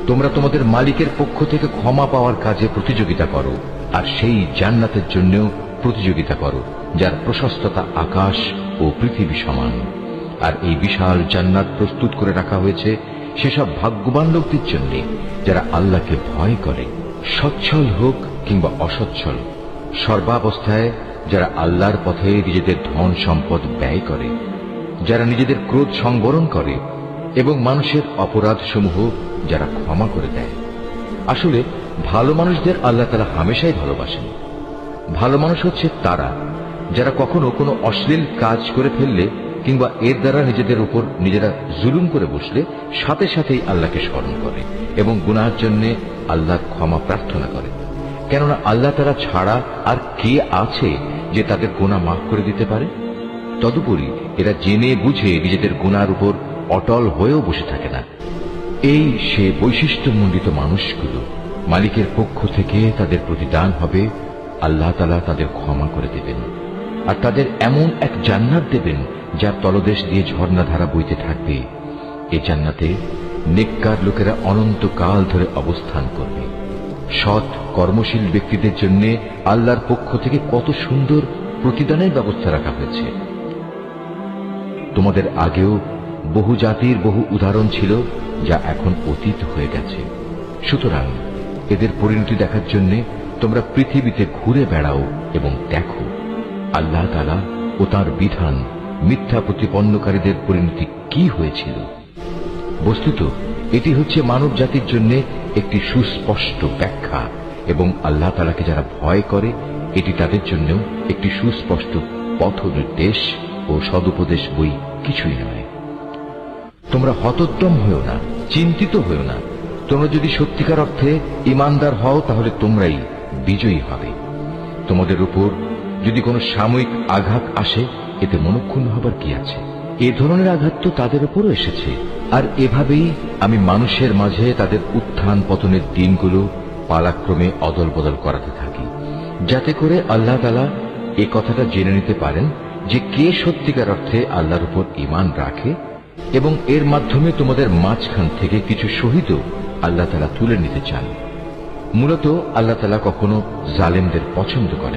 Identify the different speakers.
Speaker 1: তোমরা তোমাদের মালিকের পক্ষ থেকে ক্ষমা পাওয়ার কাজে প্রতিযোগিতা করো, আর সেই জান্নাতের জন্যও প্রতিযোগিতা করো যার প্রশস্ততা আকাশ ও পৃথিবী সমান। আর এই বিশাল জান্নাত প্রস্তুত করে রাখা হয়েছে সেসব ভাগ্যবান লোকদের জন্য যারা আল্লাহকে ভয় করে, সচ্ছল হোক কিংবা অসচ্ছল, সর্বাবস্থায় যারা আল্লাহর পথে নিজেদের ধন সম্পদ ব্যয় করে, যারা নিজেদের ক্রোধ সংবরণ করে এবং মানুষের অপরাধ সমূহ যারা ক্ষমা করে দেয়। আসলে ভালো মানুষদের আল্লাহ তাআলা হামেশাই ভালোবাসেন। ভালো মানুষ হচ্ছে তারা যারা কখনো কোনো অশ্লীল কাজ করে ফেললে কিংবা এর দ্বারা নিজেদের উপর নিজেরা জুলুম করে বসলে সাথে সাথেই আল্লাহকে স্মরণ করে এবং গুনাহের জন্য আল্লাহর ক্ষমা প্রার্থনা করে। কেননা আল্লাহ তাআলা ছাড়া আর কে আছে যে তাদের গুনাহ মাফ করে দিতে পারে? তদুপরি এরা জেনে বুঝে নিজেদের গুনার উপর অটল হয়েও বসে থাকে না। এই সে বৈশিষ্ট্যমণ্ডিত মানুষগুলো, মালিকের পক্ষ থেকে তাদের প্রতিদান হবে আল্লাহ তাআলা তাদের ক্ষমা করে দেবেন, আর তাদের এমন এক জান্নাত দেবেন যার তলদেশ দিয়ে ঝর্ণাধারা বইতে থাকবে। এই জান্নাতে নেককার লোকেরা অনন্তকাল ধরে অবস্থান করবে। সৎ কর্মশীল ব্যক্তিদের জন্য আল্লাহর পক্ষ থেকে কত সুন্দর প্রতিদানের ব্যবস্থা রাখা হয়েছে। তোমাদের আগেও বহু জাতির বহু উদাহরণ ছিল যা এখন অতীত হয়ে গেছে। সুতরাং এদের পরিণতি দেখার জন্য তোমরা পৃথিবীতে ঘুরে বেড়াও এবং দেখো আল্লাহ তাআলা ও তাঁর বিধান মিথ্যা প্রতিপন্নকারীদের পরিণতি কি হয়েছিল। বস্তুত এটি হচ্ছে মানব জাতির জন্য একটি সুস্পষ্ট ব্যাখ্যা, এবং আল্লাহ তাআলাকে যারা ভয় করে এটি তাদের জন্য একটি সুস্পষ্ট পথ নির্দেশ ও সদুপদেশ বই কিছুই নয়। তোমরা হতোদ্যম হয়েও না, চিন্তিত হয়েও না। তোমরা যদি সত্যিকার অর্থে ঈমানদার হও তাহলে তোমরাই বিজয়ী হবে। তোমাদের উপর যদি কোনো সাময়িক আঘাত আসে এতে মনক্ষুণ্ণ হবার কি আছে? এ ধরনের আঘাত তো তাদের উপরও এসেছে। আর এভাবেই আমি মানুষের মাঝে তাদের উত্থান পতনের দিনগুলো পালাক্রমে অদল বদল করাতে থাকি, যাতে করে আল্লাহ তাআলা এ কথাটা জেনে নিতে পারেন যে কে সত্যিকার অর্থে আল্লাহর উপর ঈমান রাখে, এবং এর মাধ্যমে তোমাদের মাঝখান থেকে কিছু শহীদও আল্লাহ তাআলা তুলে নিতে চান। মূলত আল্লাহ তাআলা কখনো জালেমদের পছন্দ করেন।